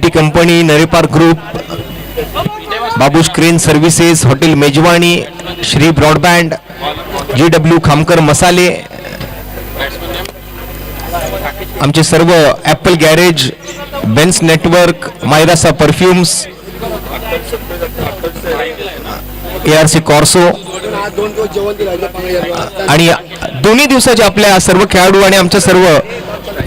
T company, Narepar group, Babush crane services, hotel Mejwani, Shri broadband, GW Khamkar मसाले, आमचे सर्व ॲपल गॅरेज, बेन्स network, Mayrasa perfumes, ARC Corso आणि दोन्ही दिवसाच्या आपल्या सर्व खेळाडू आणि आमच्या सर्व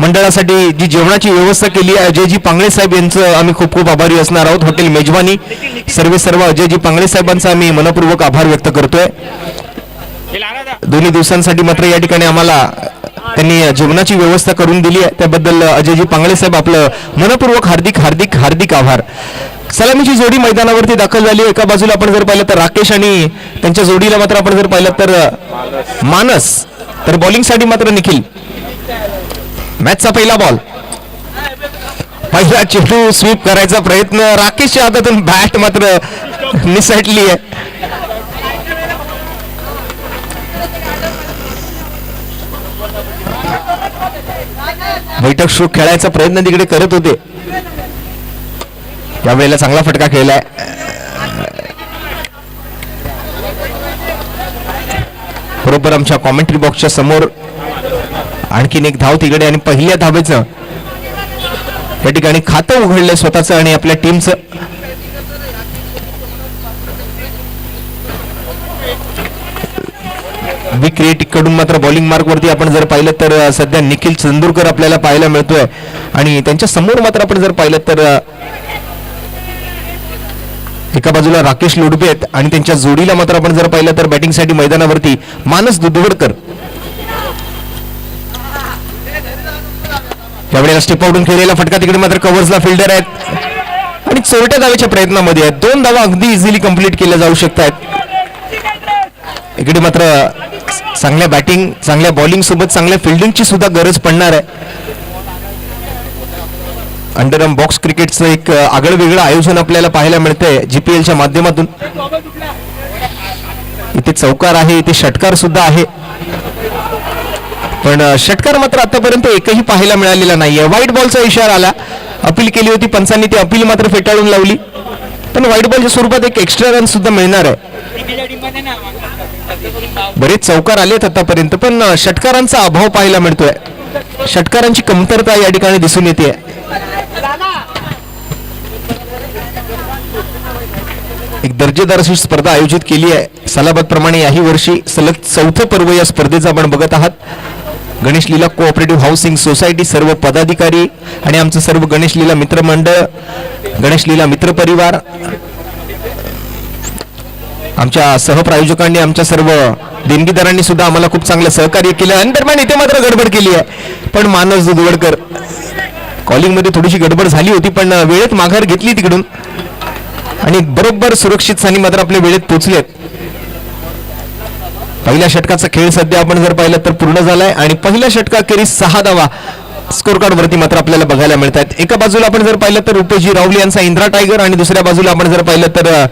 मंडळासाठी जी जेवणाची व्यवस्था केली आहे अजयजी पांगळे साहेब यांचं आम्ही खूप खूप आभारी असणार आहोत. हॉटेल मेजवानी सर्व अजयजी पांगळे साहेबांचा आम्ही मनपूर्वक आभार व्यक्त करतोय. दोन्ही दिवसांसाठी मात्र या ठिकाणी आम्हाला त्यांनी जेवणाची व्यवस्था करून दिली आहे त्याबद्दल अजयजी पांगळे साहेब आपलं मनपूर्वक हार्दिक हार्दिक हार्दिक आभार. सलामीची जोडी मैदानावरती दाखल झाली. एका बाजूला आपण जर पाहिलं तर राकेश आणि त्यांच्या जोडीला मात्र आपण जर पाहिलं तर मानस, तर बॉलिंगसाठी मात्र निखिल. मॅचचा पहिला बॉल, पहिला चेंडू स्वीप करायचा प्रयत्न, राकेशच्या हातातून बॅट मात्र निसटली आहे. बैठक स्ट्रोक खेळायचा प्रयत्न तिकडे करत होते, यावेळेला चांगला फटका खेळलाय. बरोबर आमच्या कॉमेंट्री बॉक्सच्या समोर आणखीन एक धाव तिकडे आणि पहिल्या धावेचं या ठिकाणी खातं उघडलंय स्वतःचं आणि आपल्या टीमचं. बी क्रिएटिक कडून मात्र बॉलिंग मार्क वरती आपण जर पाहिलं तर सध्या निखिल चंदूरकर आपल्याला पाहायला मिळतोय आणि त्यांच्या समोर मात्र आपण जर पाहिलं तर एका बाजूला राकेश लोडबे आहेत आणि त्यांच्या जोडीला मात्र आपण जर पाहिलं तर बॅटिंगसाठी मैदानावरती मानस दुधवडकर. यावेळेला स्टेप आउटून खेळलेला फटका तिकडे मात्र कव्हर्सला फिल्डर आहेत आणि चोरट्या धावेच्या प्रयत्नामध्ये आहेत. 2 धावा अगदी इझिली कंप्लीट केल्या जाऊ शकतात. इकडे मात्र चांगल्या बॅटिंग, चांगल्या बॉलिंग सोबत चांगल्या फिल्डिंगची सुद्धा गरज पडणार आहे. अंडरआर्म बॉक्स क्रिकेटचं एक आगळं वेगळं आयोजन आपल्याला पाहायला मिळतंय GPLच्या माध्यमातून. इथे चौकार आहे, इथे षटकार सुद्धा आहे, पण षटकार मात्र आतापर्यंत एकही पाहायला मिळालेला नाहीये. व्हाईट बॉलचा इशारा आला, अपील केली होती पंचांनी, ती अपील मात्र फेटाळून लावली, पण व्हाईट बॉलच्या स्वरूपात एक एक्स्ट्रा रन सुद्धा मिळणार आहे. बरेच चौकार आलेत आतापर्यंत, पण षटकारांचा अभाव पाहायला मिळतोय. षटकारांची कमतरता या ठिकाणी दिसून येते. एक दर्जेदार अशी स्पर्धा आयोजित केली आहे सलाबत प्रमाणे. याही वर्षी सलग 4थं पर्व या स्पर्धेचं आपण बघत आहात. गणेश लीला कोऑपरेटिव्ह हाऊसिंग सोसायटी, सर्व पदाधिकारी आणि आमचं सर्व गणेश लीला मित्र मंडळ, गणेश लीला मित्र परिवार, आमच्या सहप्रायोजकांनी, आमच्या सर्व देणगीदारांनी सुद्धा आम्हाला खूप चांगलं सहकार्य केलं. आणि दरम्यान इथे मात्र गडबड केली आहे, पण मानस दुधवडकर कॉलिंग मध्ये थोडीशी गडबड झाली होती, पण वेळेत माघार घेतली तिकडून आणि बरोबर सुरक्षित स्थानी मात्र आपल्या वेळेत पोहोचलेत. पहिल्या षटकाचा खेळ सध्या आपण जर पाहिलं तर पूर्ण झालाय आणि पहिल्या षटकाखेरीज 6 धावा स्कोर कार्ड वरती मात्र आपल्याला बघायला मिळत आहेत. एका बाजूला आपण जर पाहिलं तर रुपेशजी रावली यांचा इंद्रा टायगर आणि दुसऱ्या बाजूला आपण जर पाहिलं तर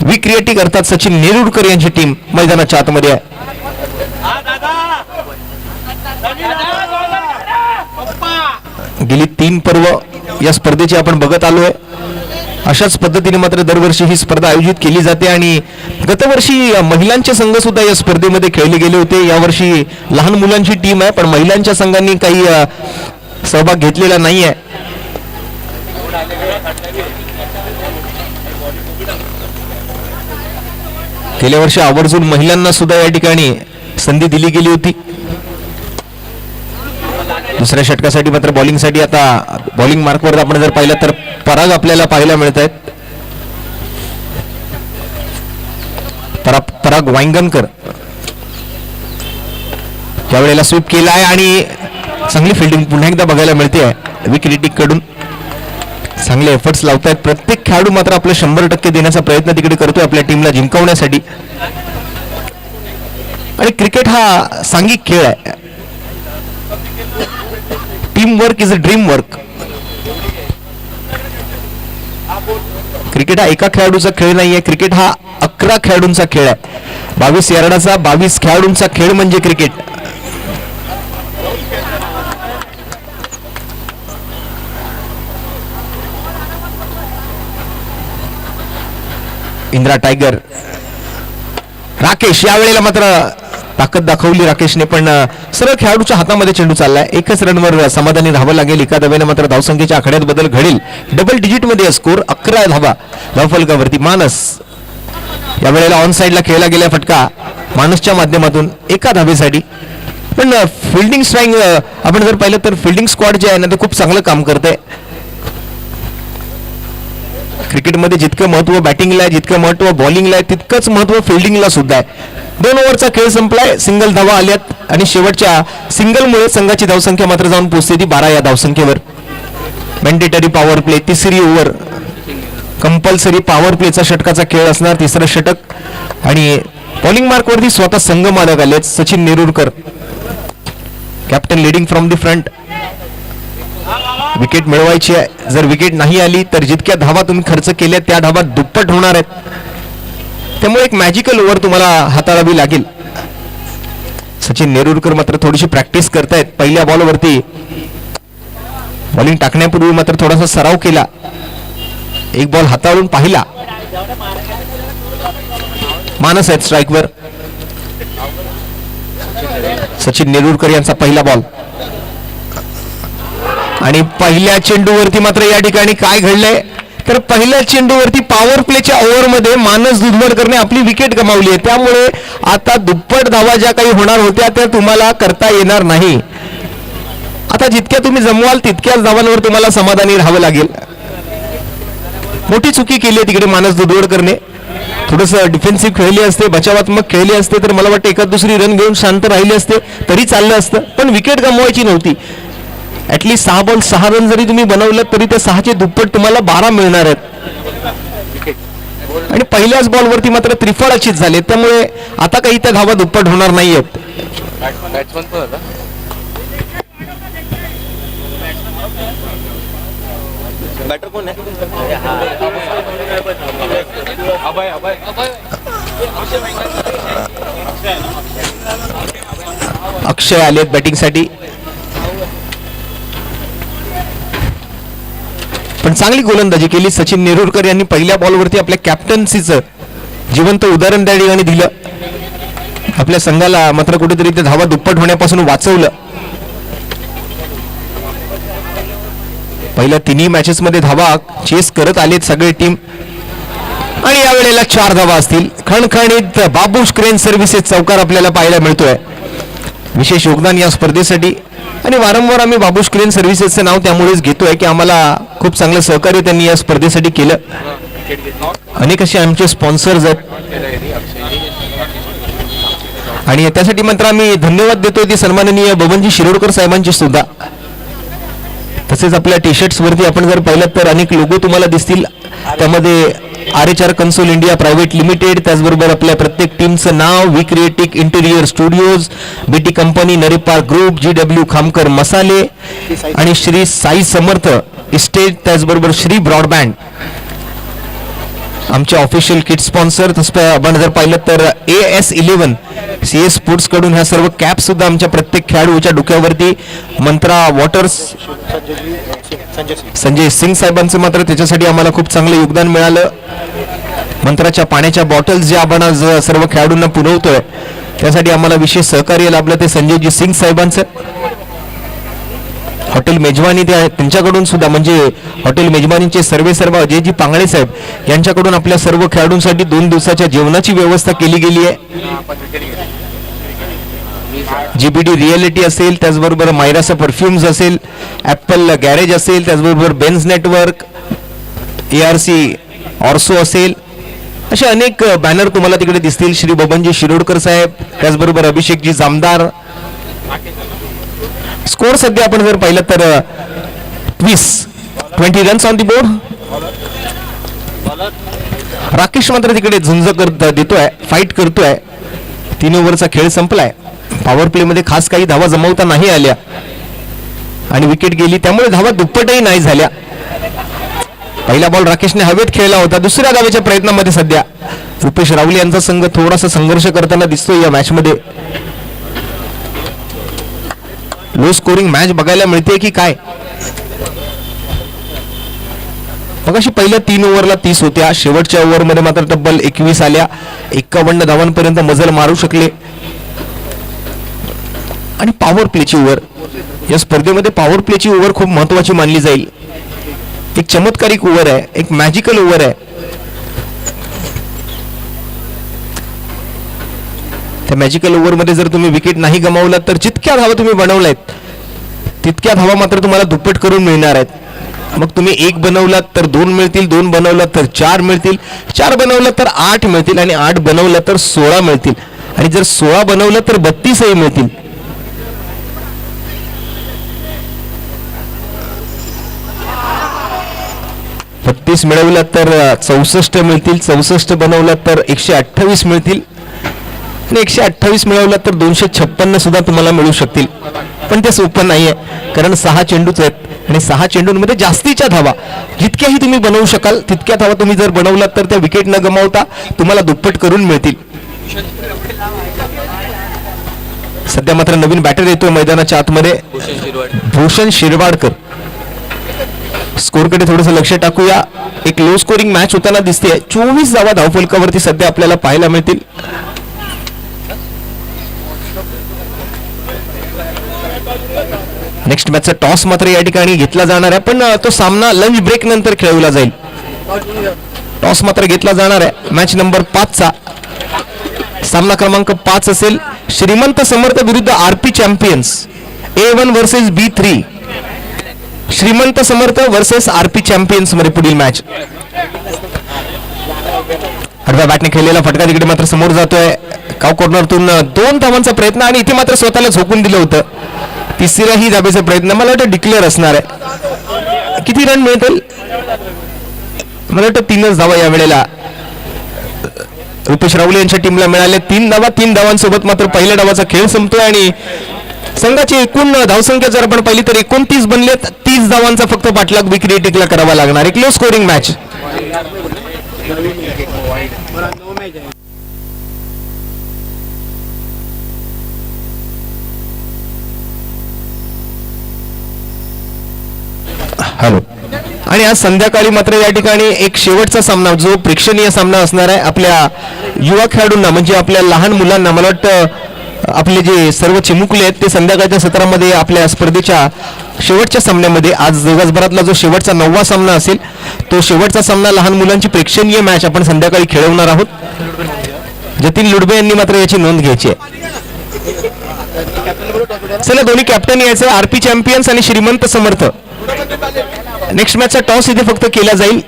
वी क्रिएटिक अर्थात सचिन नेरुरकर यांची टीम मैदानाच्या आतमध्ये आहे. गेली 3 पर्व या स्पर्धेची आपण बघत आलोय. अशाच पद्धतीने मात्र दरवर्षी ही स्पर्धा आयोजित केली जाते आणि गतवर्षी महिलांचे संघ सुद्धा या स्पर्धेमध्ये खेळले गेले होते. यावर्षी लहान मुलांची टीम आहे, पण महिलांच्या संघांनी काही सहभाग घेतलेला नाही आहे. गेल्या वर्षी आवर्जून महिलांना सुद्धा या ठिकाणी संधी दिली गेली होती. दुसऱ्या षटकासाठी मात्र बॉलिंगसाठी आता बॉलिंग मार्कवर आपण जर पाहिलं तर पराग आपल्याला पाहायला मिळत आहेत. पराग वांगणकर यावेळेला स्वीप केला आहे आणि चांगली फिल्डिंग पुन्हा एकदा बघायला मिळते आहे. वी क्रिएटिक कडून चांगले एफर्ट्स लावतायत. प्रत्येक खेळाडू मात्र आपलं 100% देण्याचा प्रयत्न तिकडे करतोय आपल्या टीमला जिंकवण्यासाठी. आणि क्रिकेट हा सांघिक खेळ आहे. Team work is a dream work. Cricket हा एका खेळाडूचा खेळ नाहीये, क्रिकेट हा 11 खेळाडूंचा खेळ आहे. 22 यार्डाचा 22 खेळाडूंचा खेळ म्हणजे क्रिकेट. इंद्रा टायगर. राकेश यावेळेला मात्र ताकद दाखवली राकेशने, पण सर्व खेळाडूच्या हातामध्ये चेंडू चाललाय. एकच रनवर समाधानी राहावं लागेल. एका धावेने मात्र धावसंख्येच्या आखाड्यात बदल घडेल. डबल डिजिट मध्ये स्कोर 11 धावा धावफलकावरती. मानस यावेळेला ऑन साइडला खेळला गेला फटका मानसच्या माध्यमातून एका धावेसाठी. पण फिल्डिंग स्ट्राईक आपण जर पाहिलं तर फिल्डिंग स्क्वॉड जे आहे ना ते खूप चांगलं काम करतंय. क्रिकेटमध्ये जितकं महत्व बॅटिंगला आहे, जितकं महत्व बॉलिंगला आहे, तितकंच महत्व फिल्डिंगला सुद्धा आहे. 2 ओव्हरचा खेळ संपलाय. सिंगल धावा आल्यात आणि शेवटच्या सिंगलमुळे संघाची धावसंख्या मात्र जाऊन पोहोचते ती 12 या धावसंख्येवर. मॅन्डेटरी पॉवर प्ले, तिसरी ओव्हर कंपल्सरी पॉवर प्लेचा षटकाचा खेळ असणार. तिसरं षटक आणि बॉलिंग मार्कवरती स्वतः संघ मालक आलेत. Sachin Nerurkar captain leading from the front. Wicket मिळवायची आहे. जर विकेट नाही आली तर जितक्या धावा तुम्ही खर्च केल्या त्या धावा दुप्पट होणार आहेत. त्यामुळे एक मॅजिकल ओव्हर तुम्हाला हाताळावी लागेल. सचिन नेरुरकर मात्र थोडीशी प्रॅक्टिस करतायत. पहिल्या बॉलवरती बॉलिंग टाकण्यापूर्वी मात्र थोडासा सराव केला. एक बॉल हाताळून पाहिला. मानस आहेत स्ट्राईकवर. सचिन नेरुरकर यांचा पहिला बॉल आणि पहिल्या चेंडूवरती मात्र या ठिकाणी काय घडलंय तर पहिल्या चेंडूवरती पॉवर प्लेच्या ओव्हरमध्ये मानस दुधवडकरने आपली विकेट गमावली आहे. त्यामुळे आता दुप्पट धावा ज्या काही होणार होत्या त्या तुम्हाला करता येणार नाही. आता जितक्या तुम्ही जमवाल तितक्याच धावांवर तुम्हाला समाधानी राहावं लागेल. मोठी चुकी केली आहे तिकडे मानस दुधवडकरने. थोडंसं डिफेन्सिव्ह खेळले असते, बचावात्मक खेळले असते तर मला वाटतं एखाद दुसरी रन घेऊन शांत राहिले असते तरी चाललं असतं. पण विकेट गमवायची नव्हती. ऍटलीस्ट 6 बॉल 6 रन जरी तुम्ही बनवलं तरी त्या 6चे दुप्पट तुम्हाला 12 मिळणार आहेत. आणि पहिल्याच बॉलवरती मात्र त्रिफळाचीत झाले. त्यामुळे आता काही त्या धावा दुप्पट होणार नाहीयेत. बॅटर कोण आहे? अक्षय आलेत बॅटिंगसाठी. पण चांगली गोलंदाजी केली सचिन नेरुरकर यांनी. पहिल्या बॉलवरती आपल्या कॅप्टन्सीचं जिवंत उदाहरण त्या ठिकाणी दिलं. आपल्या संघाला मात्र कुठेतरी ते धावा दुप्पट होण्यापासून वाचवलं. पहिल्या 3 मॅचेस मध्ये धावा चेस करत आलेत सगळे टीम आणि यावेळेला 4 धावा असतील. खणखणीत बाबूश क्रेन सर्व्हिसेस चौकार आपल्याला पाहायला मिळतोय. विशेष योगदान या स्पर्धेसाठी आणि वारंवार आम्ही बाबूश क्रेन सर्व्हिसेसचं नाव त्यामुळेच घेतोय की आम्हाला खूप चांगलं सहकार्य त्यांनी या स्पर्धेसाठी केलं. अनेक असे आमचे स्पॉन्सर्स आहेत आणि त्यासाठी मात्र आम्ही धन्यवाद देतोय ते सन्माननीय बबनजी शिरोडकर साहेबांचे सुद्धा. तसेच आपल्या टी शर्ट्स वरती आपण जर पाहिलं तर अनेक लोगो तुम्हाला दिसतील. त्यामध्ये RHR console India private limited, त्याचबरोबर आपल्या प्रत्येक टीमचं नाव, V Creatic interior studios, BT company, Narepar group, GW Khamkar मसाले आणि श्री साई समर्थ इस्टेट, त्याचबरोबर श्री ब्रॉडबँड आमचे ऑफिशियल किट स्पॉन्सर. तसं आपण जर पाहिलं तर AS11 CS स्पोर्ट्स कडून ह्या सर्व कॅप सुद्धा आमच्या प्रत्येक खेळाडूच्या डोक्यावरती. मंत्रा वॉटर्स संजय सिंग साहेबांचं मात्र त्याच्यासाठी आम्हाला खूप चांगलं योगदान मिळालं. मंत्राच्या पाण्याच्या बॉटल्स ज्या आपण आज सर्व खेळाडूंना पुरवतोय त्यासाठी आम्हाला विशेष सहकार्य लाभलं ते संजयजी सिंग साहेबांचं. हॉटेल मेजवानी त्यांच्याकडून सुद्धा म्हणजे हॉटेल मेजवानीचे सर्व अजयजी पांगळे साहेब यांच्याकडून आपल्या सर्व खेळाडूंसाठी 2 दिवसाच्या जेवणाची व्यवस्था केली गेली आहे. GBD रिअलिटी असेल, त्याचबरोबर मायरासा परफ्युम्स असेल, ऍपल गॅरेज असेल, त्याचबरोबर बेन्झ नेटवर्क, ARC ऑर्सो असेल, असे अनेक बॅनर तुम्हाला तिकडे दिसतील. श्री बबनजी शिरोडकर साहेब, त्याचबरोबर अभिषेकजी जामदार. स्कोर सध्या आपण जर पाहिलं तर 20 runs on the board. Rakesh मात्र तिकडे झुंज देतोय, फाईट करतोय. 3 ओव्हरचा खेळ संपलाय. पॉवर प्ले मध्ये खास काही धावा जमवता नाही आल्या आणि विकेट गेली, त्यामुळे धावा दुप्पटही नाही झाल्या. पहिला बॉल राकेशने हवेत खेळला होता. दुसऱ्या धावेच्या प्रयत्नामध्ये सध्या रुपेश राहुल यांचा संघ थोडासा संघर्ष करताना दिसतोय या मॅच मध्ये. लो स्कोरिंग मॅच बघायला मिळते की काय? मग अशी पहिल्या 3 ओव्हरला 30 होत्या, शेवटच्या ओव्हरमध्ये मात्र तब्बल 21 आल्या, 51 धावांपर्यंत मजल मारू शकले. आणि पॉवर प्लेची ओव्हर, या स्पर्धेमध्ये पॉवर प्लेची ओव्हर खूप महत्वाची मानली जाईल. एक चमत्कारिक ओव्हर आहे, एक मॅजिकल ओव्हर आहे. त्या मॅजिकल ओव्हरमध्ये जर तुम्ही विकेट नाही गमावलात तर जितक्या धावा तुम्ही बनवल्यात तितक्या धावा मात्र तुम्हाला दुप्पट करून मिळणार आहेत. मग तुम्ही 1 बनवलात तर 2 मिळतील, 2 बनवलात तर 4 मिळतील, 4 बनवलात तर 8 मिळतील आणि 8 बनवलात तर 16 मिळतील आणि जर 16 बनवलं तर 32 मिळतील. बत्तीस मिळवलात तर 64 मिळतील, 64 बनवलात तर 128 मिळतील आणि 128 मिळवलात तर 256 सुद्धा तुम्हाला मिळू शकतील. पण ते सोपं नाहीये, कारण 6 चेंडूच आहेत आणि 6 चेंडूंमध्ये जास्तीच्या धावा जितक्याही तुम्ही बनवू शकाल तितक्या धावा तुम्ही जर बनवलात तर त्या विकेट न गमावता तुम्हाला दुप्पट करून मिळतील. सध्या मात्र नवीन बॅटर येतोय मैदानाच्या आतमध्ये, भूषण शिरवाडकर. स्कोरकडे थोडंसं लक्ष टाकूया. एक लो स्कोरिंग मॅच होताना दिसते. 24 धावा धावफलकावरती सध्या आपल्याला पाहायला मिळतील. नेक्स्ट मॅचचा टॉस मात्र या ठिकाणी घेतला जाणार आहे, पण तो सामना लंच ब्रेक नंतर खेळवला जाईल. टॉस मात्र घेतला जाणार आहे. मॅच नंबर 5 चा सामना क्रमांक 5 असेल श्रीमंत समर्थ विरुद्ध RP champions, A1 versus B3. श्रीमंत समर्थ वर्सेस आरपी चॅम्पियन्स मध्ये पुढील मॅच. आडव्या बॅटने खेळलेला फटका तिकडे मात्र समोर जातोय. काव कॉर्नरतून 2 धावांचा प्रयत्न आणि इथे मात्र स्वतःला झोकून दिलं होतं. तिसऱ्याही धाब्याचा प्रयत्न मला वाटतं डिक्लेअर असणार आहे. किती रन मिळतील? मला वाटतं 3च धावा या वेळेला रुपेश राहुल यांच्या टीमला मिळाले. 3 धावा. 3 धावांसोबत मात्र पहिल्या डावाचा खेळ संपतोय आणि संघाची एकूण धावसंख्या जर आपण पाहिली तर 29 बनलेत. 30 धावांचा फक्त पाठलाग विक्रिएटिकला करावा लागणार. एक लो स्कोरिंग मॅच. हॅलो. आणि आज संध्याकाळी मात्र या ठिकाणी एक शेवटचा सामना जो प्रेक्षणीय सामना असणार आहे आपल्या युवा खेळाडूंना, म्हणजे आपल्या लहान मुलांना. मला वाटतं आपले जे सर्व चिमुकले आहेत ते संध्याकाळच्या सत्रामध्ये आपल्या स्पर्धेच्या शेवटच्या सामन्यामध्ये आज दिवसभरातला जो शेवटचा 9वा सामना असेल तो शेवटचा सामना लहान मुलांची प्रेक्षणीय मॅच आपण संध्याकाळी खेळवणार आहोत. जतीन लुडबे यांनी मात्र याची नोंद घ्यायची आहे. चला, दोन्ही कॅप्टन यायचे, आरपी चॅम्पियन्स आणि श्रीमंत समर्थ. नेक्स्ट मॅचचा टॉस इथे फक्त केला जाईल.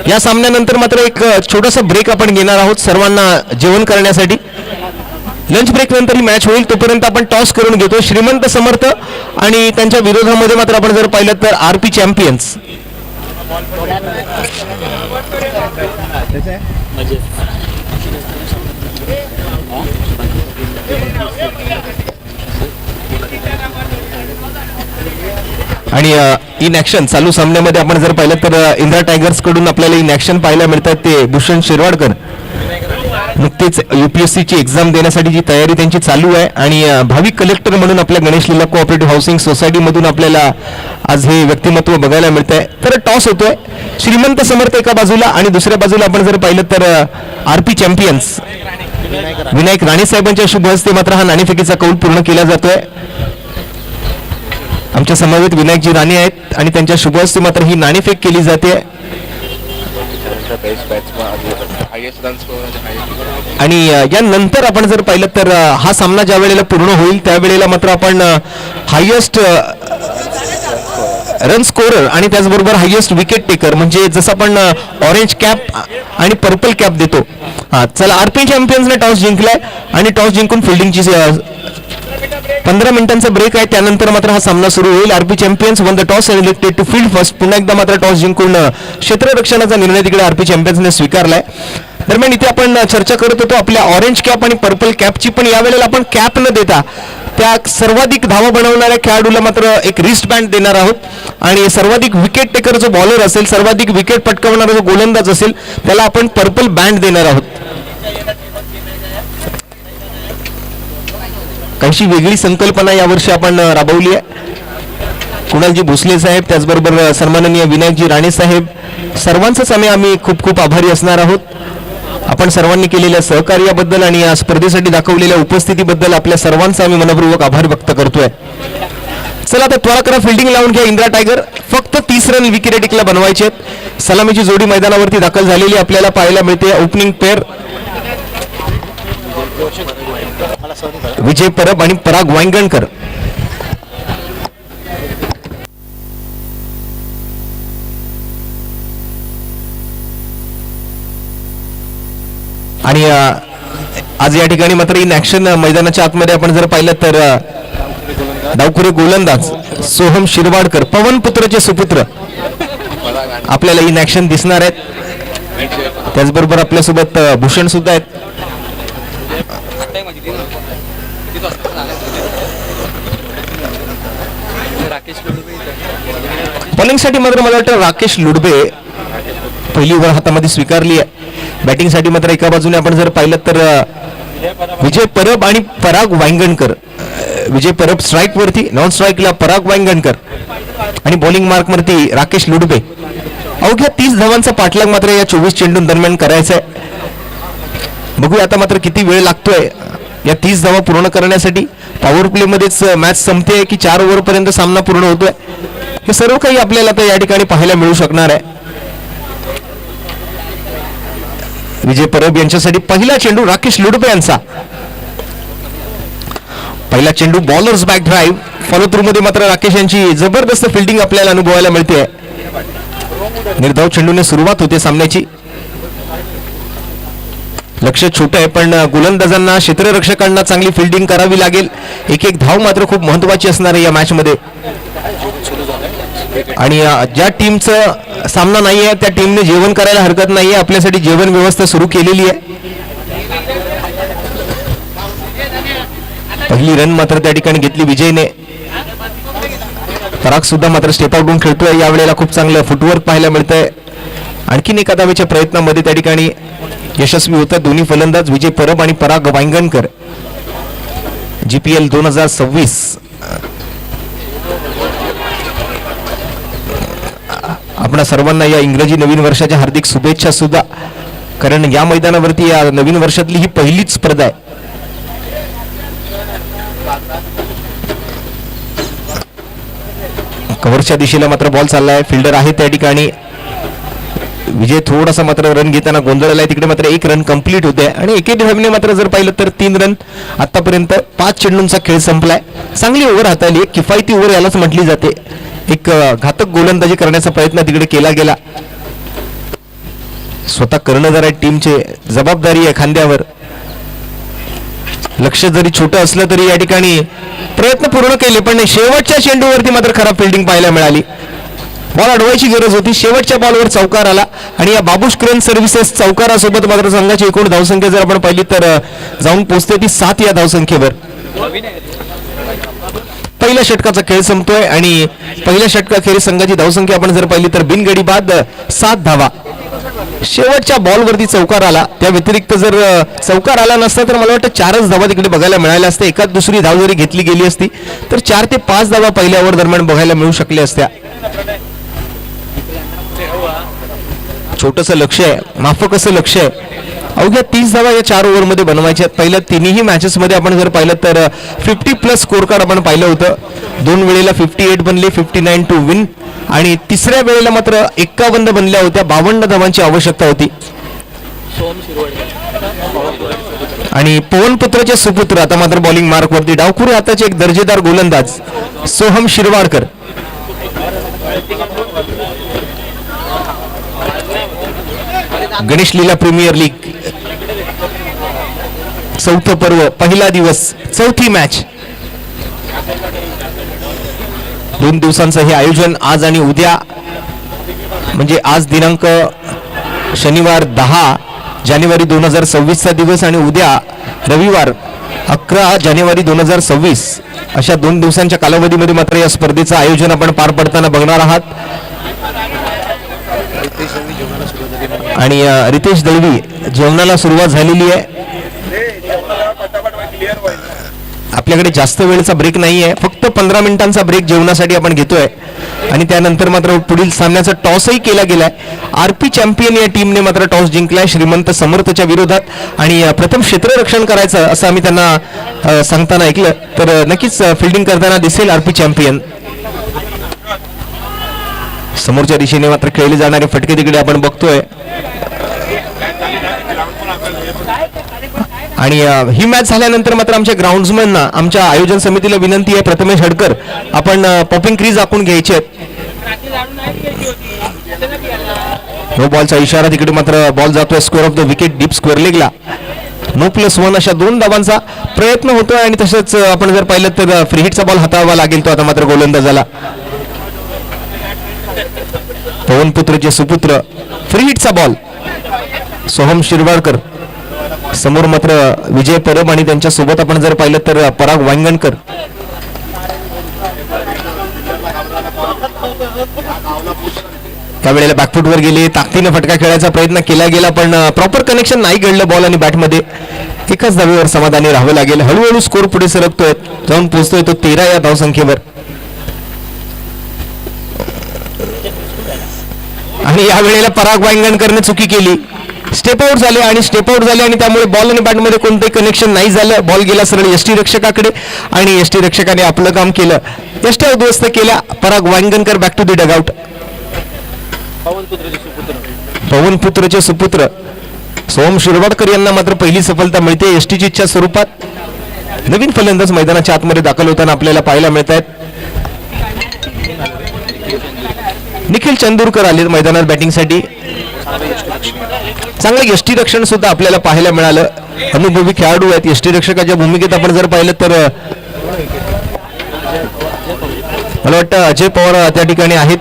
या सामन्यानंतर मात्र एक छोटासा ब्रेक आपण घेणार आहोत सर्वांना जेवण करण्यासाठी. लंच ब्रेक नंतर ही मॅच होईल. तोपर्यंत आपण टॉस करून घेतो. श्रीमंत समर्थ आणि त्यांच्या विरोधामध्ये मात्र आपण जर पाहिलं तर आरपी चॅम्पियन्स. आणि इन ऍक्शन चालू सामन्यामध्ये आपण जर पाहिलं तर इंदिरा टायगर्स कडून आपल्याला इन ऍक्शन पाहायला मिळतात ते भूषण शिरवाडकर. नुकतीच UPSCची एक्झाम देण्यासाठी जी तयारी त्यांची चालू आहे आणि भावी कलेक्टर म्हणून आपल्या गणेश लीला कोऑपरेटिव्ह हाऊसिंग सोसायटी मधून आपल्याला आज हे व्यक्तिमत्व बघायला मिळत आहे. तर टॉस होतोय. श्रीमंत समर्थ एका बाजूला आणि दुसऱ्या बाजूला आपण जर पाहिलं तर आरपी चॅम्पियन्स विनायक राणे साहेबांच्या शुभ हस्ते मात्र हा नाणेफेकीचा कौल पूर्ण केला जातोय. आमच्या समवेत विनायकजी राणे आहेत आणि त्यांच्या शुभ हस्ते मात्र ही नाणेफेक केली जाते. आणि यानंतर आपण जर पाहिलं तर हा सामना ज्या वेळेला पूर्ण होईल त्यावेळेला मात्र आपण हायेस्ट रन स्कोरर आणि त्याचबरोबर हायेस्ट विकेट टेकर म्हणजे जसं आपण ऑरेंज कॅप आणि पर्पल कॅप देतो. चला, आरपी चॅम्पियन्सने टॉस जिंकलाय आणि टॉस जिंकून फिल्डिंगची 15 मिनिटांचा ब्रेक आहे. त्यानंतर मात्र हा सामना सुरू होईल. RP champions won the toss and elected to field first. पुन्हा एकदा मात्र टॉस जिंकून क्षेत्ररक्षणाचा निर्णय तिकडे आरपी चॅम्पियन्सने स्वीकारलाय. दरम्यान इथे आपण चर्चा करत होतो आपल्या ऑरेंज कॅप आणि पर्पल कॅपची, पण यावेळेला आपण कॅप न देता त्या सर्वाधिक धावा बनवणाऱ्या खेळाडूला मात्र एक रिस्ट बँड देणार आहोत आणि सर्वाधिक विकेट टेकर जो बॉलर असेल, सर्वाधिक विकेट पटकावणारा जो गोलंदाज असेल त्याला आपण पर्पल बँड देणार आहोत. काहीशी वेगळी संकल्पना यावर्षी आपण राबवली आहे. कुणालजी भोसले साहेब, त्याचबरोबर सन्माननीय विनायकजी राणे साहेब, सर्वांचंच आम्ही खूप खूप आभारी असणार आहोत. आपण सर्वांनी केलेल्या सहकार्याबद्दल आणि या स्पर्धेसाठी दाखवलेल्या उपस्थितीबद्दल आपल्या सर्वांचा आम्ही मनपूर्वक आभार व्यक्त करतोय. चला आता त्वरा करा, फिल्डिंग लावून घ्या इंद्रा टायगर. फक्त 30 रन विकेट बनवायचे आहेत. सलामीची जोडी मैदानावरती दाखल झालेली आपल्याला पाहायला मिळते. ओपनिंग पेअर विजय परब आणि पराग वांगणकर. आणि आज या ठिकाणी मात्र इन ऍक्शन मैदानाच्या आतमध्ये आपण जर पाहिलं तर डावखुरे गोलंदाज सोहम शिरवाडकर, पवन पुत्रचे सुपुत्र आपल्याला इन ऍक्शन दिसणार आहेत. त्याचबरोबर आपल्यासोबत भूषण सुद्धा आहेत. बॉलिंगसाठी मात्र मला वाटतं राकेश लुडबे पहिली ओव्हर हातामध्ये स्वीकारली आहे. बॅटिंगसाठी मात्र एका बाजूने आपण जर पाहिलं तर विजय परब आणि पराग वांगणकर. विजय परब स्ट्राईक वरती, नॉन स्ट्राईकला पराग वांगणकर आणि बॉलिंग मार्क वरती राकेश लुडबे. अवघ्या 30 धावांचा पाठलाग मात्र या 24 चेंडूंदरम्यान करायचा आहे. बघूया आता मात्र किती वेळ लागतोय या 30 धावा पूर्ण करण्यासाठी. पॉवर प्ले मध्येच मॅच संपते की 4 ओव्हर पर्यंत सामना पूर्ण होतोय, हे सर्व काही आपल्याला आता या ठिकाणी पाहायला मिळू शकणार आहे. विजय परब यांच्यासाठी पहिला चेंडू राकेश लुडबे यांचा. पहिला चेंडू bowlers back drive. Follow through मध्ये मात्र राकेश यांची जबरदस्त फिल्डिंग आपल्याला अनुभवायला मिळते. निर्धाव चेंडूने सुरुवात होते सामन्याची. लक्ष छोटं आहे पण गोलंदाजांना, क्षेत्ररक्षकांना चांगली फिल्डिंग करावी लागेल. एक एक धाव मात्र खूप महत्वाची असणार आहे या मॅच मध्ये. आणि ज्या टीमचा सामना नाहीये त्या टीमने जेवण करायला हरकत नाहीये. आपल्यासाठी जेवण व्यवस्था सुरू केलेली आहे. पहिली रन मात्र त्या ठिकाणी घेतली विजयने. पराग सुद्धा मात्र स्टेप आउट होऊन खेळतोय. यावेळेला खूप चांगलं फुटवर्क पाहायला मिळतंय. आणखीन एका धावेच्या प्रयत्नामध्ये त्या ठिकाणी यशस्वी होतात दोन्ही फलंदाज विजय परब आणि पराग वांगणकर. GPL 2026 आपणा सर्वांना या इंग्रजी नवीन वर्षाच्या हार्दिक शुभेच्छा सुद्धा, कारण या मैदानावरती या नवीन वर्षातली ही पहिलीच स्पर्धा आहे. कव्हरच्या दिशेला मात्र बॉल चाललाय. फिल्डर आहे त्या ठिकाणी. विजय थोडासा मात्र रन घेताना गोंधळला आहे. तिकडे मात्र 1 रन कंप्लीट होते आणि एके धावने मात्र जर पाहिलं तर 3 रन. आतापर्यंत 5 चेंडूंचा खेळ संपलाय. चांगली ओव्हर हाताळली, किफायती ओव्हर यालाच म्हटली जाते. एक घातक गोलंदाजी करण्याचा प्रयत्न तिकडे केला गेला. स्वतः कर्णधार आहे टीमचे, जबाबदारी आहे खांद्यावर. लक्ष जरी छोटं असलं तरी या ठिकाणी प्रयत्न पूर्ण केले पण शेवटच्या चेंडूवरती मात्र खराब फिल्डिंग पाहायला मिळाली. बॉल अडवायची गरज होती. शेवटच्या बॉलवर चौकार आला आणि या बाबूश क्रेन सर्व्हिसेस चौकारासोबत मात्र संघाची एकूण धावसंख्या जर आपण पाहिली तर जाऊन पोहोचते ती 7 या धावसंख्येवर. पहिल्या षटकाचा खेळ संपतोय आणि पहिल्या षटकाखेरीज संघाची धावसंख्या आपण जर पाहिली तर बिनगडी बाद 7 धावा. शेवटच्या बॉलवरती चौकार आला. त्या व्यतिरिक्त जर चौकार आला नसता तर मला वाटतं 4च धावा तिकडे बघायला मिळाल्या असत्या. एखाद दुसरी धाव जरी घेतली गेली असती तर 4 ते 5 धावा पहिल्या ओव्हर दरम्यान बघायला मिळू शकल्या असत्या. छोटस लक्ष आहे, माफक असं लक्ष आहे. अवघ्या 30 धावा या 4 ओव्हरमध्ये बनवायच्या. पहिल्या तिन्ही मॅचेस मध्ये आपण जर पाहिलं तर 50+ स्कोर कार्ड आपण पाहिलं होतं. 2 वेळेला 58 बनले, 59 टू विन आणि तिसऱ्या वेळेला मात्र 51 बनल्या होत्या. 52 धावांची आवश्यकता होती. आणि पवन पुत्रचे सुपुत्र आता मात्र बॉलिंग मार्क वरती. डावखुरे हाताचे एक दर्जेदार गोलंदाज सोहम शिरवाडकर. गणेश लीला प्रीमियर लीग 4थं पर्व, पहिला दिवस, 4थी मॅच. 2 दिवसांचं हे आयोजन आज आणि उद्या, म्हणजे आज दिनांक शनिवार 10 जानेवारी 2026 चा दिवस आणि उद्या रविवार 11 जानेवारी 2026 अशा 2 दिवसांच्या कालावधीमध्ये मात्र या स्पर्धेचं आयोजन आपण पार पडताना बघणार आहात. आणि रितेश दळवी जेवणाला सुरुवात झालेली आहे. आपल्याकडे जास्त वेळेचा ब्रेक नाही आहे, फक्त 15 मिनिटांचा ब्रेक जेवणासाठी आपण घेतोय आणि त्यानंतर मात्र पुढील सामन्याचा टॉसही केला गेलाय. आरपी चॅम्पियन या टीमने मात्र टॉस जिंकलाय श्रीमंत समर्थच्या विरोधात आणि प्रथम क्षेत्ररक्षण करायचं असं आम्ही त्यांना सांगताना ऐकलं. तर नक्कीच फिल्डिंग करताना दिसेल आरपी चॅम्पियन. समोरच्या दिशेने मात्र खेळले जाणारे फटके तिकडे आपण बघतोय आणि ही मॅच झाल्यानंतर मात्र आमच्या ग्राउंड्समॅनना आमच्या आयोजन समितीला विनंती आहे, प्रथमेश हडकर आपण पॉपिंग क्रीज आखून घ्यायचे आहेत. नो बॉलचा इशारा, तिकडे मात्र बॉल जातोय square of the wicket deep square लेगला. नो +1 अशा 2 धावांचा प्रयत्न होतोय आणि तसंच आपण जर पाहिलं तर फ्री हिटचा बॉल हाताळावा लागेल तो आता मात्र गोलंदाजाला. पवनपुत्रचे सुपुत्र फ्री हिटचा बॉल सोहम शिरवाडकर, समोर मात्र विजय परब आणि त्यांच्या सोबत आपण जर पाहिलं तर पराग वांगणकर. त्यावेळेला बॅकफुटवर गेले, ताकदीने फटका खेळायचा प्रयत्न केला गेला पण प्रॉपर कनेक्शन नाही घडलं बॉल आणि बॅटमध्ये. एकाच धावेवर समाधानी राहावं लागेल. हळूहळू स्कोर पुढे सरकतोय, जाऊन पोहोचतोय तो 13 या धावसंख्येवर आणि यावेळेला पराग वांगणकरने चुकी केली, स्टेप आउट झाले आणि त्यामुळे बॉल आणि बॅटमध्ये कोणतंही कनेक्शन नाही झालं. बॉल गेला सरळ यष्टीरक्षकाकडे आणि यष्टीरक्षकाने आपलं काम केलं, यष्ट्या उद्ध्वस्त केल्या. Parag Wanganakar back to the dugout. पवनपुत्रचे सुपुत्र सोहम शिरवाडकर यांना मात्र पहिली सफलता मिळते यष्टीच्या स्वरूपात. नवीन फलंदाज मैदानाच्या आतमध्ये दाखल होताना आपल्याला पाहायला मिळत आहेत. निखिल चंदूरकर आले मैदानात बॅटिंगसाठी. चांगलं यष्टीरक्षण सुद्धा आपल्याला पाहायला मिळालं. अनुभवी खेळाडू आहेत यष्टीरक्षकाच्या भूमिकेत आपण जर पाहिलं तर मला वाटतं अजय पवार त्या ठिकाणी आहेत.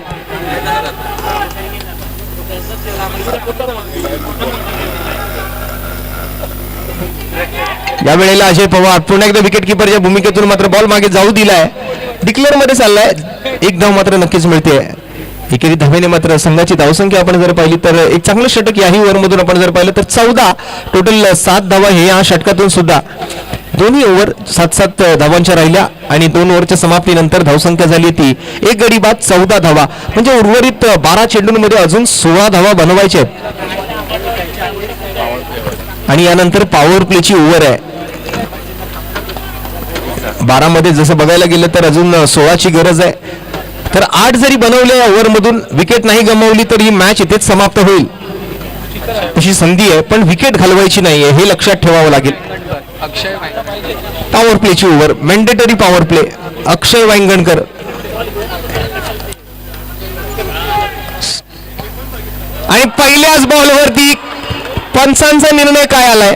यावेळेला अजय पवार पुन्हा एकदा विकेट किपरच्या भूमिकेतून मात्र बॉल मागे जाऊ दिलाय, डिक्लेअर मध्ये चाललाय. एक धाव मात्र नक्कीच मिळते. एकेरी धावेने मात्र संघाची धावसंख्या आपण जर पाहिली तर एक चांगलं षटक याही ओव्हरमधून आपण जर पाहिलं तर 14 टोटल 7 धावा हे या षटकातून सुद्धा. दोन्ही ओव्हर 7-7 धावांच्या राहिल्या आणि 2 ओव्हरच्या समाप्तीनंतर धावसंख्या झाली ती 1 गडी बाद 14 धावा, म्हणजे उर्वरित 12 चेंडूंमध्ये अजून 16 धावा बनवायच्या आहेत. आणि यानंतर पॉवर प्लेची ओव्हर आहे 12 मध्ये. जसं बघायला गेलं तर अजून 16ची गरज आहे. तर 8 जरी बनवले या ओव्हरमधून, विकेट नाही गमावली तर ही मॅच इथेच समाप्त होईल अशी संधी आहे, पण विकेट घालवायची नाहीये हे लक्षात ठेवावं लागेल. पॉवर प्लेची over, mandatory power play. Akshay Wanganakar आणि पहिल्याच बॉलवरती पंचांचा निर्णय काय आलाय?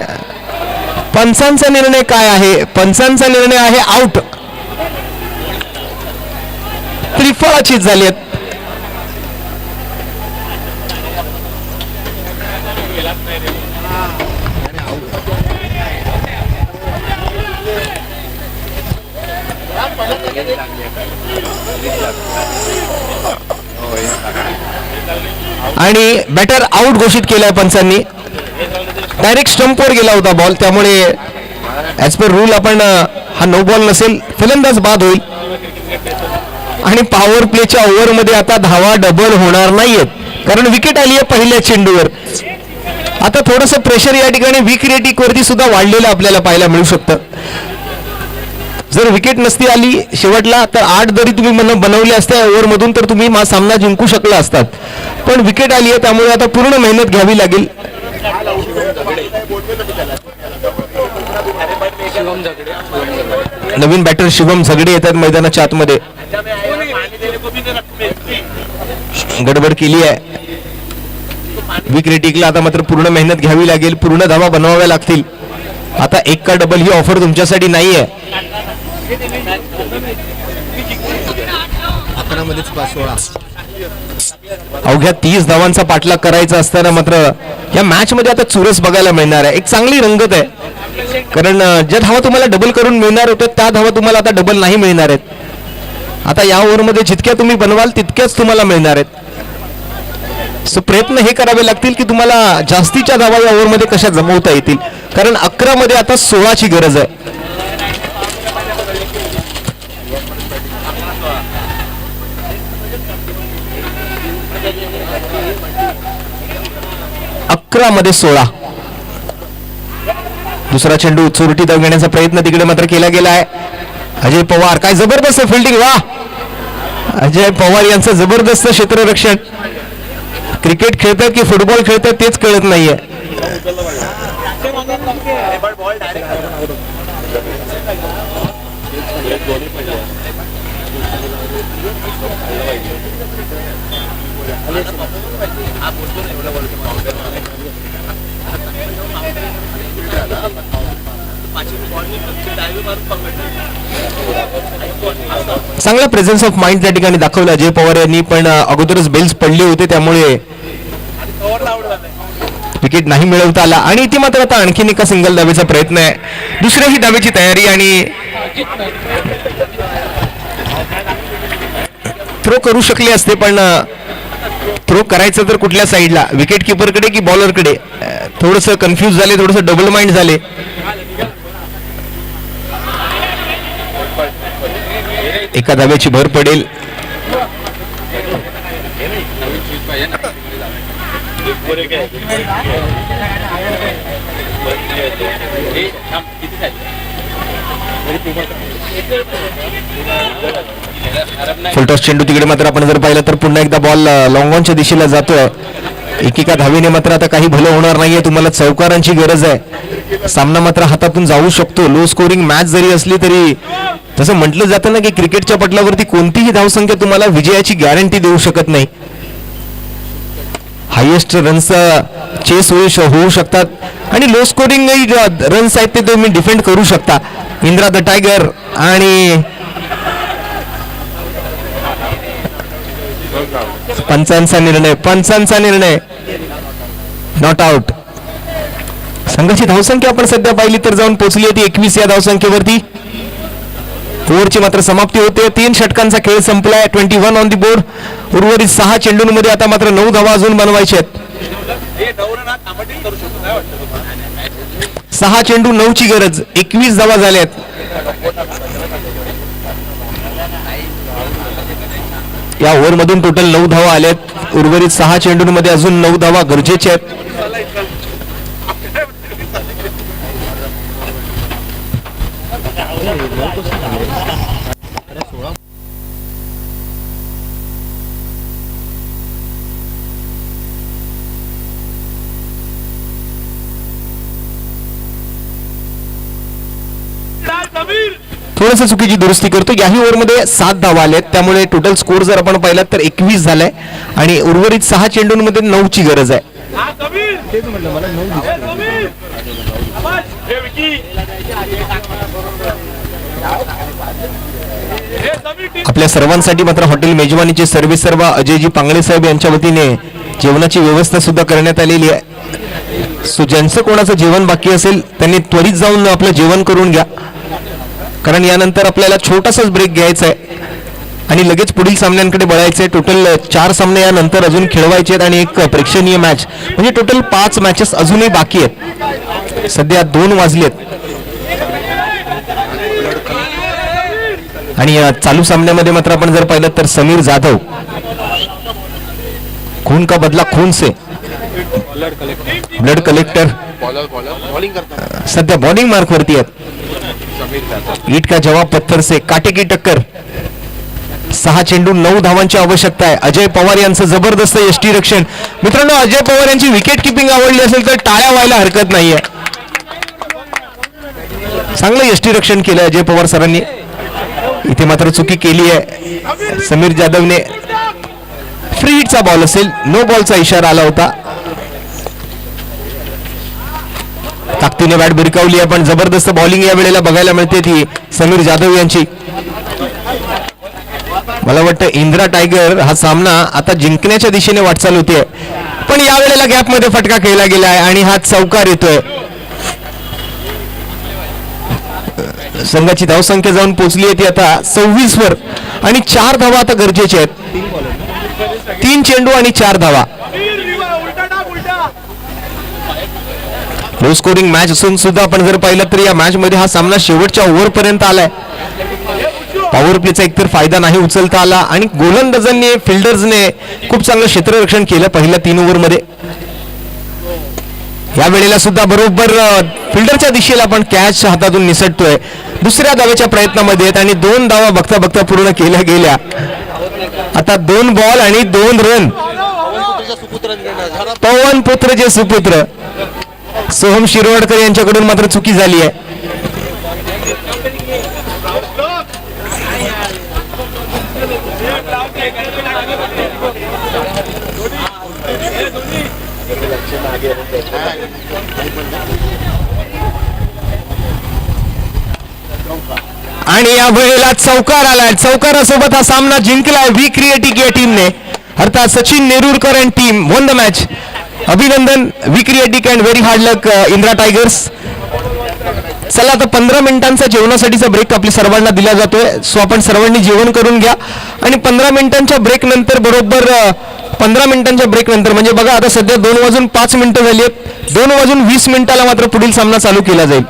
पंचांचा निर्णय काय आहे? पंचांचा निर्णय आहे आउट. त्रिफळाचीत झाली आहेत. आणि बॅटर आउट घोषित केलाय पंचांनी. डायरेक्ट स्टंपवर गेला होता बॉल, त्यामुळे ऍज पर रूल आपण हा नो बॉल नसेल, फलंदाज बाद होईल. आणि पॉवर प्लेच्या ओव्हरमध्ये आता धावा डबल होणार नाहीयेत कारण विकेट आली आहे पहिल्या चेंडूवर. आता थोडंसं प्रेशर या ठिकाणी वीक रेटिक वरती सुद्धा वाढलेलं आपल्याला पाहायला मिळू शकतं. जर विकेट नसती आली शेवटला तर 8 जरी तुम्ही बनवले असत्या ओव्हरमधून तर तुम्ही सामना जिंकू शकला असतात, पण विकेट आली आहे त्यामुळे आता पूर्ण मेहनत घ्यावी लागेल. नवीन बॅटर शिवम झगडे येतात मैदानाच्या आतमध्ये. गडबड केली आहे वीक रेटिकला. आता मात्र पूर्ण मेहनत घ्यावी लागेल, पूर्ण धावा बनवाव्या लागतील. आता एक का डबल ही ऑफर तुमच्यासाठी नाही आहे. अवघ्या 30 धावांचा पाठलाग करायचा असताना मात्र या मॅच मध्ये आता चुरस बघायला मिळणार आहे. एक चांगली रंगत आहे कारण ज्या धावा तुम्हाला डबल करून मिळणार होत्या त्या धावा तुम्हाला आता डबल नाही मिळणार आहेत. आता या ओव्हरमध्ये जितक्या तुम्ही बनवाल तितक्याच तुम्हाला मिळणार आहेत. सो प्रयत्न हे करावे लागतील की तुम्हाला जास्तीच्या धावा या ओव्हरमध्ये कशा जमवता येतील, कारण 11 मध्ये आता 16ची गरज आहे. 11 मध्ये 16. दुसरा चेंडू चोरटी धाव घेण्याचा प्रयत्न तिकडे मात्र केला गेला आहे. अजय पवार काय जबरदस्त फिल्डिंग, वा अजय पवार यांचं जबरदस्त क्षेत्ररक्षण. क्रिकेट खेळतात की फुटबॉल खेळतात तेच कळत नाहीये. चांगला प्रेझेन्स ऑफ माइंड त्या ठिकाणी दाखवला अजय पवार यांनी, पण अगोदरच बेल्स पडले होते त्यामुळे विकेट नाही मिळवता आला. आणि इथे मात्र आता आणखीन एका सिंगल धावेचा प्रयत्न आहे. दुसऱ्याही धावेची तयारी आणि थ्रो करू शकले असते, पण थ्रो करायचं तर कुठल्या साईडला, विकेट किपरकडे की बॉलरकडे, थोडंसं कन्फ्यूज झाले, थोडंसं डबल माइंड झाले. एका धावेची भर पडेल. फुलटॉस चेंडू तिकडे मात्र आपण जर पाहिलं तर पुन्हा एकदा बॉल लॉंग ऑनच्या दिशेला जातोय. एकेका धावेने मात्र आता काही भलं होणार नाहीये. तुम्हाला चौकारांची गरज आहे. सामना मात्र हातातून जाऊ शकतो. लो स्कोरिंग मॅच जरी असली तरी जसं म्हटलं जातं ना की क्रिकेटच्या पटलावरती कोणतीही धावसंख्या तुम्हाला विजयाची गॅरंटी देऊ शकत नाही. हायेस्ट रन्स चेस होऊ शकतात आणि लो स्कोरिंग रन्स आहेत ते तुम्ही डिफेंड करू शकता. इंद्रा द टायगर आणि पंचांचा निर्णय नॉट आउट. संघाची धावसंख्या आपण सध्या पाहिली तर जाऊन पोहोचली होती 21 या धावसंख्येवरती. ओव्हरची मात्र समाप्ती होते. 3 षटकांचा खेळ संपलाय. 21 ऑन दी बोर्ड. उर्वरित 6 चेंडूंमध्ये आता मात्र 9 धावा अजून बनवायचे आहेत. 6 चेंडू 9 ची गरज. 21 धावा झाल्यात. या ओव्हर मधून टोटल 9 धावा आल्यात. उर्वरित 6 चेंडूंमध्ये अजून 9 धावा गरजेच्या आहेत. थोडंसं चुकीची दुरुस्ती करतो. याही ओव्हरमध्ये 7 धावा आल्यात. त्यामुळे टोटल स्कोर जर आपण पाहिला तर 21 झालाय आणि उर्वरित 6 चेंडूंमध्ये 9 ची गरज आहे. आपल्या सर्वांसाठी मात्र हॉटेल मेजवानीचे सर्व अजयजी पांगळे साहेब यांच्या वतीने जेवणाची व्यवस्था सुद्धा करण्यात आलेली आहे. सो ज्यांचं कोणाचं जेवण बाकी असेल त्यांनी त्वरित जाऊन आपलं जेवण करून घ्या, कारण यानंतर आपल्याला छोटासाच ब्रेक घ्यायचा आहे आणि लगेच पुढील सामन्यांकडे बघायचे. टोटल 4 सामने यानंतर अजून खेळवायचे आहेत आणि एक प्रेक्षणीय मॅच, म्हणजे टोटल 5 मॅचेस अजूनही बाकी आहेत. सध्या 2 वाजलेत आणि चालू सामन्यामध्ये मात्र आपण जर पाहिलं तर समीर जाधव खून का बदला खून से ब्लड कलेक्टर सध्या बॉलिंग मार्क वरती आहेत. ईट का जवाब पत्थर से काटे की टक्कर. 6 चेंडू 9 धावांची आवश्यकता आहे. अजय पवार यांचं जबरदस्त यष्टीरक्षण. मित्रांनो, अजय पवार यांची विकेट किपिंग आवडली असेल तर टाळ्या व्हायला हरकत नाहीये. चांगलं यष्टीरक्षण केलं अजय पवार सरांनी. इथे मात्र चुकी केली आहे समीर जाधवने. फ्री हिटचा बॉल असेल, नो बॉलचा इशारा आला होता. ताकदीने बॅट भिरकावली आहे, पण जबरदस्त बॉलिंग या वेळेला बघायला मिळते ती समीर जाधव यांची. मला वाटतं इंदिरा टायगर हा सामना आता जिंकण्याच्या दिशेने वाटचाल होतीये, पण या वेळेला गॅप मध्ये फटका खेळला गेला आहे आणि हा चौकार येतोय. संघाची धावसंख्या जाऊन पोहोचली आहे ती आता 26 वर आणि 4 धावा आता गरजेच्या आहेत. 3 चेंडू आणि 4 धावा. लो स्कोरिंग मॅच असून सुद्धा आपण जर पाहिलं तर या मॅच मध्ये हा सामना शेवटच्या ओव्हर पर्यंत आलाय. पॉवर प्लेचा एकतर फायदा नाही उचलता आला आणि गोलंदाजांनी फिल्डर्सने खूप चांगलं क्षेत्ररक्षण केलं पहिल्या 3 ओव्हर मध्ये. या वेळेला सुद्धा बरोबर फिल्डरच्या दिशेला पण कॅच हातातून निसटतोय. दुसऱ्या धावेच्या प्रयत्नामध्ये आहेत आणि 2 धावा बघता बघता पूर्ण केल्या गेल्या. आता 2 बॉल आणि 2 रन. पवन पुत्रचे सुपुत्र सोहम शिरवाडकर यांच्याकडून मात्र चुकी झाली आहे. आणि या वेळेला चौकार आलाय. चौकारासोबत हा सामना जिंकलाय वी क्रिएटिक या टीमने. अर्थात Sachin Nerurkar and team won the match. अभिनंदन V Creatic and very hard luck Indra tigers. चला आता 15 मिनिटांचा जेवणासाठीचा ब्रेक आपल्या सर्वांना दिला जातोय. सो आपण सर्वांनी जेवण करून घ्या आणि 15 मिनिटांच्या ब्रेक नंतर बरोबर 15 मिनिटांच्या ब्रेक नंतर म्हणजे बघा आता सध्या 2:05 झाली आहेत. 2:20 मात्र पुढील सामना चालू केला जाईल.